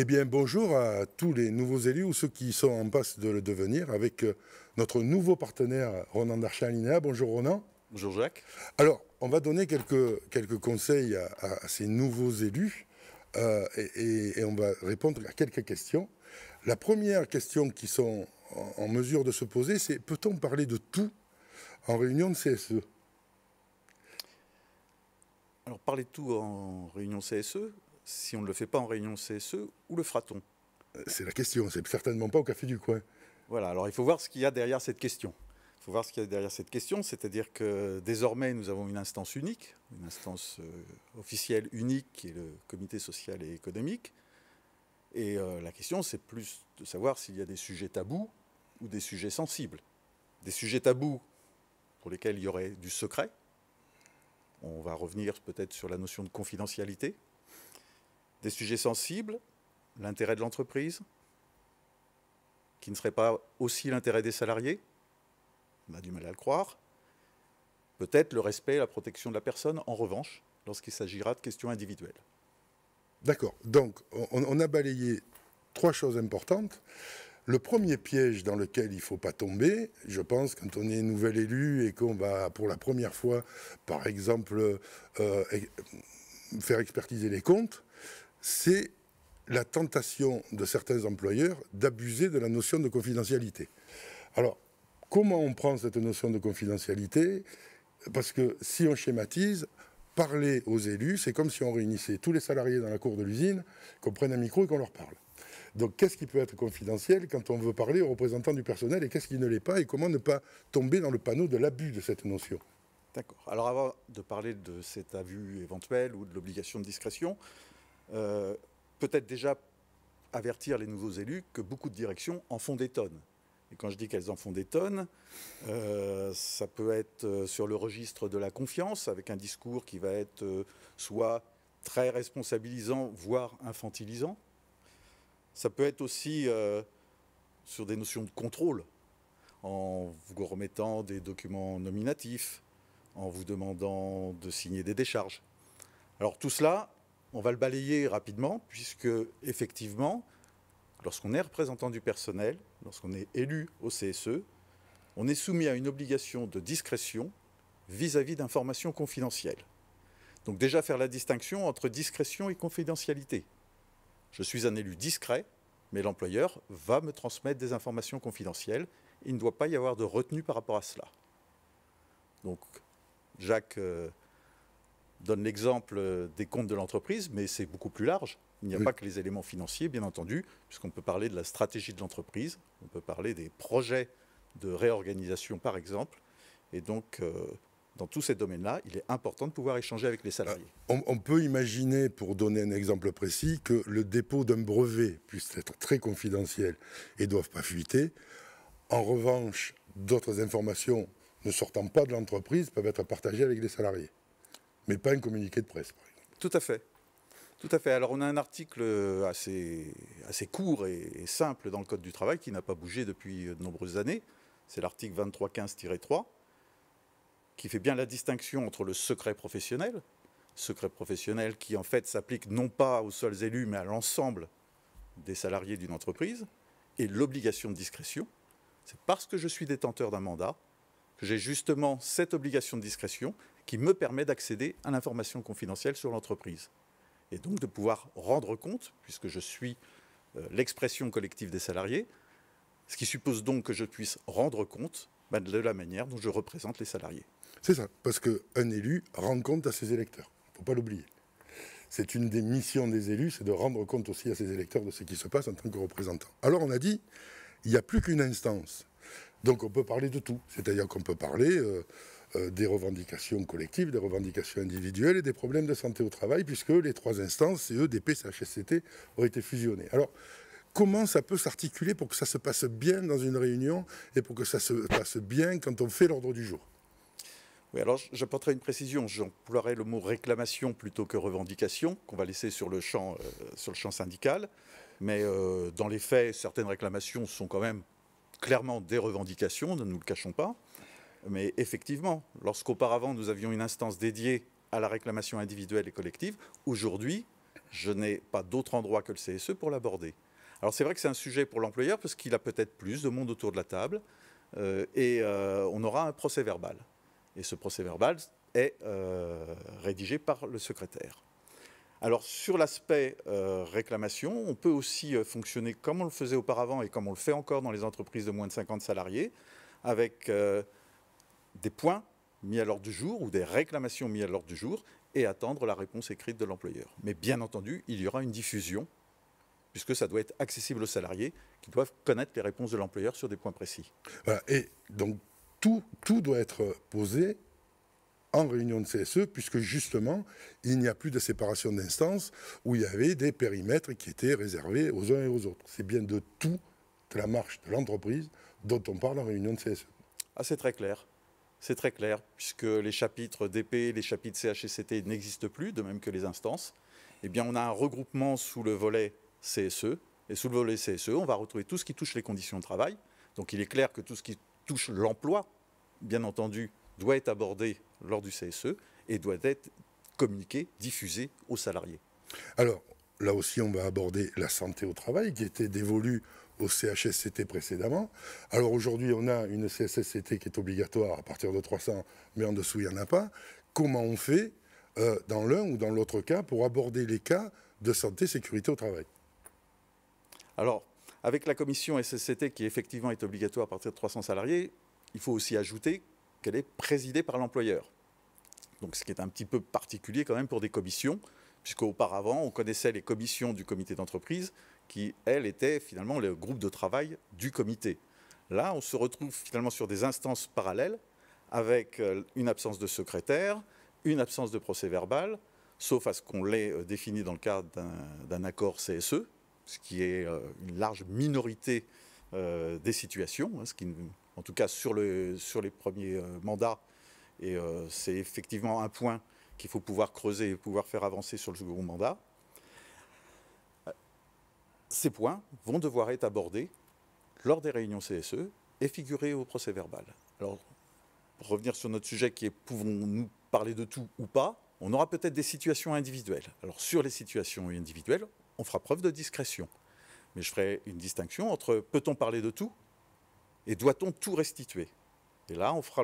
Eh bien, bonjour à tous les nouveaux élus ou ceux qui sont en passe de le devenir avec notre nouveau partenaire Ronan Darchin-Alinéa. Bonjour Ronan. Bonjour Jacques. Alors, on va donner quelques conseils à ces nouveaux élus et on va répondre à quelques questions. La première question qui sont en mesure de se poser, c'est peut-on parler de tout en réunion de CSE? Alors, parler de tout en réunion CSE, si on ne le fait pas en réunion CSE, où le fera-t-on? C'est la question, c'est certainement pas au Café du Coin. Voilà, alors il faut voir ce qu'il y a derrière cette question. Il faut voir ce qu'il y a derrière cette question, c'est-à-dire que désormais nous avons une instance unique, une instance officielle unique qui est le comité social et économique. Et la question, c'est plus de savoir s'il y a des sujets tabous ou des sujets sensibles. Des sujets tabous pour lesquels il y aurait du secret. On va revenir peut-être sur la notion de confidentialité. Des sujets sensibles, l'intérêt de l'entreprise, qui ne serait pas aussi l'intérêt des salariés. On a du mal à le croire. Peut-être le respect et la protection de la personne, en revanche, lorsqu'il s'agira de questions individuelles. D'accord. Donc, on a balayé trois choses importantes. Le premier piège dans lequel il ne faut pas tomber, je pense, quand on est nouvel élu et qu'on va pour la première fois, par exemple, faire expertiser les comptes, c'est la tentation de certains employeurs d'abuser de la notion de confidentialité. Alors, comment on prend cette notion de confidentialité? Parce que si on schématise, parler aux élus, c'est comme si on réunissait tous les salariés dans la cour de l'usine, qu'on prenne un micro et qu'on leur parle. Donc qu'est-ce qui peut être confidentiel quand on veut parler aux représentants du personnel et qu'est-ce qui ne l'est pas et comment ne pas tomber dans le panneau de l'abus de cette notion? D'accord. Alors avant de parler de cet abus éventuel ou de l'obligation de discrétion, peut-être déjà avertir les nouveaux élus que beaucoup de directions en font des tonnes. Et quand je dis qu'elles en font des tonnes, ça peut être sur le registre de la confiance, avec un discours qui va être soit très responsabilisant, voire infantilisant. Ça peut être aussi sur des notions de contrôle, en vous remettant des documents nominatifs, en vous demandant de signer des décharges. Alors tout cela, on va le balayer rapidement, puisque effectivement, lorsqu'on est représentant du personnel, lorsqu'on est élu au CSE, on est soumis à une obligation de discrétion vis-à-vis d'informations confidentielles. Donc déjà faire la distinction entre discrétion et confidentialité. Je suis un élu discret, mais l'employeur va me transmettre des informations confidentielles. Il ne doit pas y avoir de retenue par rapport à cela. Donc Jacques donne l'exemple des comptes de l'entreprise, mais c'est beaucoup plus large. Il n'y a pas que les éléments financiers, bien entendu, puisqu'on peut parler de la stratégie de l'entreprise, on peut parler des projets de réorganisation, par exemple. Et donc, dans tous ces domaines-là, il est important de pouvoir échanger avec les salariés. On peut imaginer, pour donner un exemple précis, que le dépôt d'un brevet puisse être très confidentiel et ne doive pas fuiter. En revanche, d'autres informations ne sortant pas de l'entreprise peuvent être partagées avec les salariés. Mais pas un communiqué de presse, par exemple. Tout à fait. Tout à fait. Alors on a un article assez court et simple dans le Code du travail qui n'a pas bougé depuis de nombreuses années. C'est l'article 2315-3 qui fait bien la distinction entre le secret professionnel qui en fait s'applique non pas aux seuls élus mais à l'ensemble des salariés d'une entreprise, et l'obligation de discrétion. C'est parce que je suis détenteur d'un mandat que j'ai justement cette obligation de discrétion qui me permet d'accéder à l'information confidentielle sur l'entreprise. Et donc de pouvoir rendre compte, puisque je suis l'expression collective des salariés, ce qui suppose donc que je puisse rendre compte de la manière dont je représente les salariés. C'est ça, parce qu'un élu rend compte à ses électeurs, il ne faut pas l'oublier. C'est une des missions des élus, c'est de rendre compte aussi à ses électeurs de ce qui se passe en tant que représentant. Alors on a dit, il n'y a plus qu'une instance, donc on peut parler de tout, c'est-à-dire qu'on peut parler des revendications collectives, des revendications individuelles et des problèmes de santé au travail, puisque les trois instances, CEDP, CHSCT, ont été fusionnées. Alors, comment ça peut s'articuler pour que ça se passe bien dans une réunion et pour que ça se passe bien quand on fait l'ordre du jour? Oui, alors j'apporterai une précision, j'emploierai le mot réclamation plutôt que revendication, qu'on va laisser sur le champ syndical, mais dans les faits, certaines réclamations sont quand même clairement des revendications, ne nous le cachons pas. Mais effectivement, lorsqu'auparavant nous avions une instance dédiée à la réclamation individuelle et collective, aujourd'hui, je n'ai pas d'autre endroit que le CSE pour l'aborder. Alors c'est vrai que c'est un sujet pour l'employeur parce qu'il a peut-être plus de monde autour de la table on aura un procès verbal. Et ce procès verbal est rédigé par le secrétaire. Alors sur l'aspect réclamation, on peut aussi fonctionner comme on le faisait auparavant et comme on le fait encore dans les entreprises de moins de 50 salariés, avec des points mis à l'ordre du jour ou des réclamations mises à l'ordre du jour et attendre la réponse écrite de l'employeur. Mais bien entendu, il y aura une diffusion puisque ça doit être accessible aux salariés qui doivent connaître les réponses de l'employeur sur des points précis. Voilà. Et donc tout doit être posé en réunion de CSE, puisque justement, il n'y a plus de séparation d'instances où il y avait des périmètres qui étaient réservés aux uns et aux autres. C'est bien de toute la marche de l'entreprise dont on parle en réunion de CSE. Ah, c'est très clair. C'est très clair, puisque les chapitres DP, les chapitres CHSCT n'existent plus, de même que les instances. Eh bien, on a un regroupement sous le volet CSE, et sous le volet CSE, on va retrouver tout ce qui touche les conditions de travail. Donc il est clair que tout ce qui touche l'emploi, bien entendu, doit être abordé lors du CSE et doit être communiqué, diffusé aux salariés. Alors, là aussi, on va aborder la santé au travail, qui était dévolue au CHSCT précédemment. Alors aujourd'hui, on a une CSSCT qui est obligatoire à partir de 300, mais en dessous, il n'y en a pas. Comment on fait dans l'un ou dans l'autre cas pour aborder les cas de santé sécurité au travail? Alors, avec la commission SSCT qui effectivement est obligatoire à partir de 300 salariés, il faut aussi ajouter qu'elle est présidée par l'employeur. Donc ce qui est un petit peu particulier quand même pour des commissions, puisqu'auparavant, on connaissait les commissions du comité d'entreprise qui, elles, étaient finalement le groupe de travail du comité. Là, on se retrouve finalement sur des instances parallèles avec une absence de secrétaire, une absence de procès verbal, sauf à ce qu'on l'ait défini dans le cadre d'un accord CSE, ce qui est une large minorité des situations, ce qui, en tout cas sur les premiers mandats, et c'est effectivement un point qu'il faut pouvoir creuser et pouvoir faire avancer sur le second mandat. Ces points vont devoir être abordés lors des réunions CSE et figurer au procès verbal. Alors, pour revenir sur notre sujet qui est pouvons-nous parler de tout ou pas, on aura peut-être des situations individuelles. Alors sur les situations individuelles, on fera preuve de discrétion. Mais je ferai une distinction entre peut-on parler de tout et doit-on tout restituer. Et là, on fera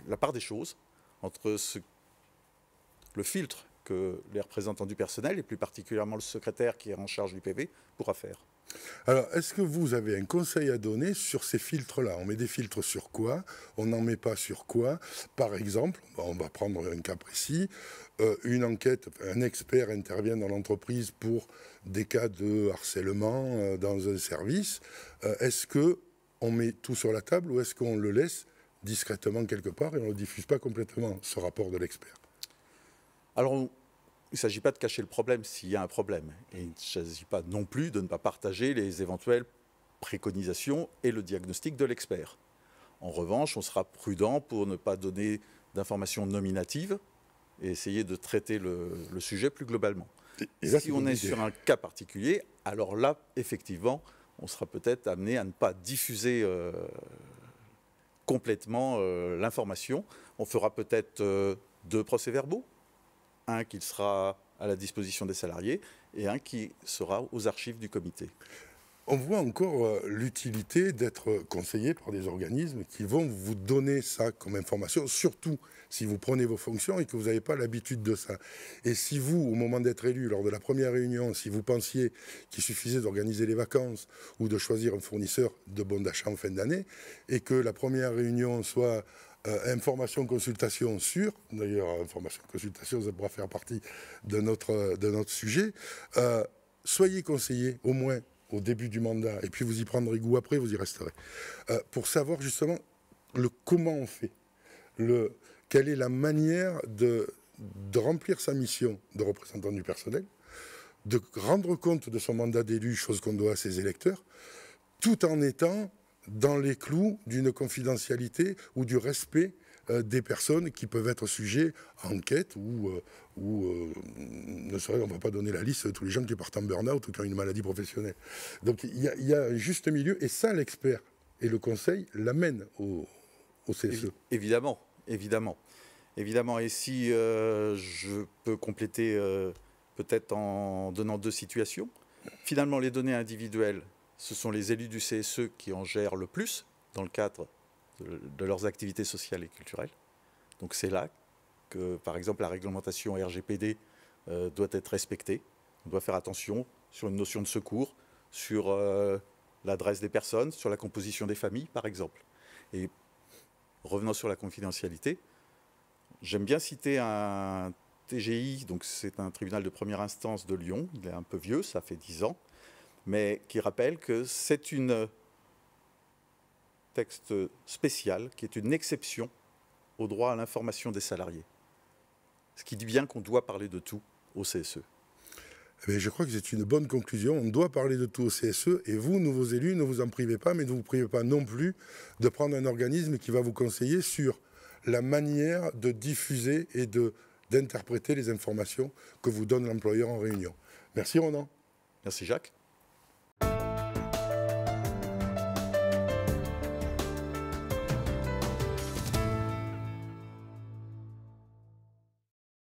la part des choses entre le filtre que les représentants du personnel, et plus particulièrement le secrétaire qui est en charge du PV, pourra faire. Alors, est-ce que vous avez un conseil à donner sur ces filtres-là? On met des filtres sur quoi? On n'en met pas sur quoi? Par exemple, on va prendre un cas précis, une enquête, un expert intervient dans l'entreprise pour des cas de harcèlement dans un service. Est-ce qu'on met tout sur la table ou est-ce qu'on le laisse discrètement quelque part et on ne diffuse pas complètement, ce rapport de l'expert? Alors, il ne s'agit pas de cacher le problème s'il y a un problème. Et il ne s'agit pas non plus de ne pas partager les éventuelles préconisations et le diagnostic de l'expert. En revanche, on sera prudent pour ne pas donner d'informations nominatives et essayer de traiter le sujet plus globalement. Et là, si on est sur un cas particulier, alors là, effectivement, on sera peut-être amené à ne pas diffuser complètement l'information. On fera peut-être 2 procès-verbaux. Un qui sera à la disposition des salariés et un qui sera aux archives du comité. On voit encore l'utilité d'être conseillé par des organismes qui vont vous donner ça comme information, surtout si vous prenez vos fonctions et que vous n'avez pas l'habitude de ça. Et si vous, au moment d'être élu, lors de la première réunion, si vous pensiez qu'il suffisait d'organiser les vacances ou de choisir un fournisseur de bons d'achat en fin d'année, et que la première réunion soit information, consultation sur, d'ailleurs information, consultation, ça pourra faire partie de notre sujet, soyez conseillé au moins au début du mandat, et puis vous y prendrez goût après, vous y resterez, pour savoir justement comment on fait, quelle est la manière de remplir sa mission de représentant du personnel, de rendre compte de son mandat d'élu, chose qu'on doit à ses électeurs, tout en étant dans les clous d'une confidentialité ou du respect des personnes qui peuvent être sujets à enquête ou ne serait, on ne va pas donner la liste de tous les gens qui partent en burn-out ou qui ont une maladie professionnelle. Donc il y a un juste milieu et ça l'expert et le conseil l'amènent au CSE. Évidemment. Et si je peux compléter peut-être en donnant deux situations. Finalement, les données individuelles, ce sont les élus du CSE qui en gèrent le plus dans le cadre de leurs activités sociales et culturelles. Donc c'est là que, par exemple, la réglementation RGPD doit être respectée. On doit faire attention sur une notion de secours, sur l'adresse des personnes, sur la composition des familles, par exemple. Et revenant sur la confidentialité, j'aime bien citer un TGI, donc c'est un tribunal de première instance de Lyon, il est un peu vieux, ça fait 10 ans, mais qui rappelle que c'est un texte spécial, qui est une exception au droit à l'information des salariés. Ce qui dit bien qu'on doit parler de tout au CSE. Mais je crois que c'est une bonne conclusion. On doit parler de tout au CSE et vous, nouveaux élus, ne vous en privez pas, mais ne vous privez pas non plus de prendre un organisme qui va vous conseiller sur la manière de diffuser et d'interpréter les informations que vous donne l'employeur en réunion. Merci Ronan. Merci Jacques.